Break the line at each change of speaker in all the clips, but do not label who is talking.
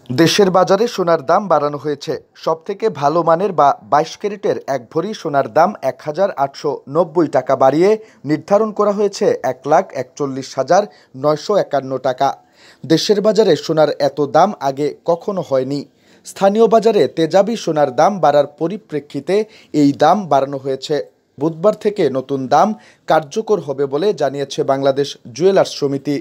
দেশের বাজারে সোনার দাম বাড়ানো হয়েছে। সবথেকে ভালো মানের বা 22 ক্যারেটের 1 ভরি সোনার দাম ১,৮৯০ টাকা বাড়িয়ে নির্ধারণ করা হয়েছে ১,৪১,৯৫১ টাকা। দেশের বাজারে সোনার এত দাম আগে কখনো হয়নি। স্থানীয় বাজারে তেজাবি সোনার দাম বাড়ার পরিপ্রেক্ষিতে এই দাম বাড়ানো হয়েছে। বুধবার থেকে নতুন দাম কার্যকর হবে বলে জানিয়েছে বাংলাদেশ জুয়েলার্স সমিতি।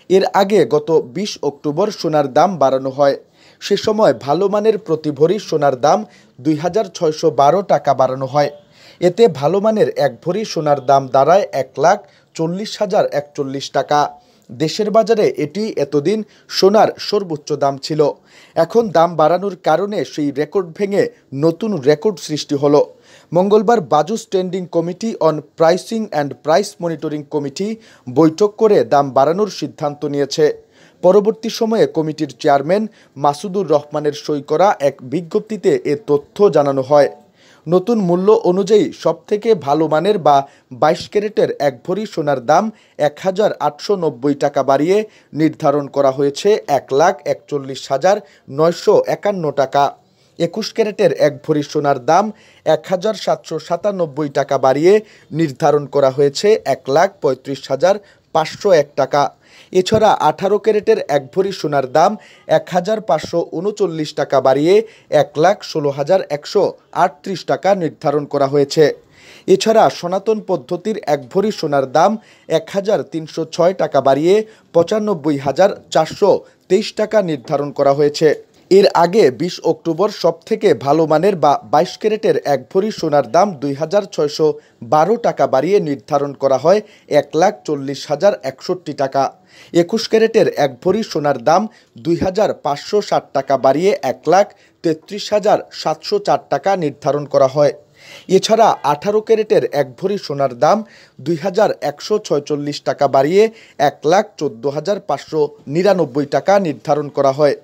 এর আগে গত ২০ অক্টোবর সোনার দাম বাড়ানো হয়। সে সময় ভালো মানের প্রতি ভরি সোনার দাম ২,৬১২ টাকা বাড়ানো হয়। এতে ভালো মানের 1 ভরি সোনার দাম দাঁড়ায় ১,৪০,০৪১ টাকা। দেশের বাজারে এটি এতদিন সোনার সর্বোচ্চ দাম ছিল। এখন দাম বাড়ানোর কারণে সেই রেকর্ড ভেঙে নতুন রেকর্ড সৃষ্টি হলো। মঙ্গলবার বাজু standing committee on pricing and price monitoring committee বৈঠক করে দাম বাড়ানোর সিদ্ধান্ত নিয়েছে। পরবর্তী সময়ে কমিটির চেয়ারম্যান মাসুদুর রহমানের সই করা এক বিজ্ঞপ্তিতে এ তথ্য জানানো হয়। নতুন মূল্য অনুযায়ী সবথেকে ভালো মানের বা 22 ক্যারেটের 1 ভরি সোনার দাম ১,৮৯০ টাকা বাড়িয়ে নির্ধারণ করা হয়েছে ১,৪১,৯৫১ টাকা। 21 ক্যারেটের 1 ভরি সোনার দাম ১,৭৯৭ টাকা বাড়িয়ে নির্ধারণ করা হয়েছে ১,৩৫,৫০১ টাকা। এছাড়া 18 ক্যারেটের 1 ভরি সোনার দাম ১,৫৩৯ টাকা বাড়িয়ে ১,১৬,১৩৮ টাকা নির্ধারণ করা হয়েছে। এছাড়া সনাতন পদ্ধতির 1 ভরি সোনার দাম ১,৩০৬ টাকা বাড়িয়ে ৯৫,৪২৩ টাকা নির্ধারণ করা হয়েছে। এর আগে ২০ অক্টোবর সবথেকে ভালো মানের বা 22 ক্যারেটের 1 ভরি সোনার দাম ২,৬১২ টাকা বাড়িয়ে নির্ধারণ করা হয় ১,৪০,০৬১ টাকা। 21 ক্যারেটের 1 ভরি সোনার দাম ২,৫৬০ টাকা বাড়িয়ে ১,৩৩,৭০৪ টাকা নির্ধারণ করা হয়। এছাড়া 18 ক্যারেটের 1 ভরি সোনার দাম ২,১৪৬ টাকা বাড়িয়ে ১,১৪,৫৯৯ টাকা নির্ধারণ করা হয়।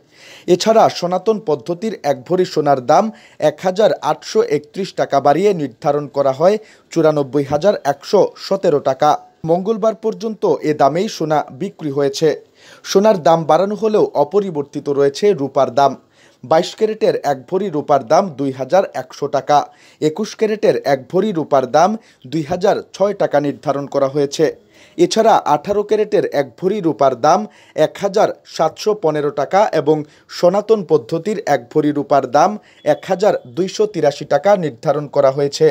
এছাড়া সনাতন পদ্ধতির 1 ভরি সোনার দাম ১,৮৩১ টাকা বাড়িয়ে নির্ধারণ করা হয় ৯৪,১১৭ টাকা। মঙ্গলবার পর্যন্ত এ দামেই সোনা বিক্রি হয়েছে। সোনার দাম বাড়ানো হলেও অপরিবর্তিত রয়েছে রূপার দাম। 22 ক্যারেটের 1 ভরি রূপার দাম ২,১০০ টাকা। 21 ক্যারেটের 1 ভরি রূপার দাম ২,০০৬ টাকা নির্ধারণ করা হয়েছে। এছাড়া 18 ক্যারেটের 1 ভরি রূপার দাম ১,৭১৫ টাকা এবং সনাতন পদ্ধতির 1 ভরি রূপার দাম ১,২৮৩ টাকা নির্ধারণ করা হয়েছে।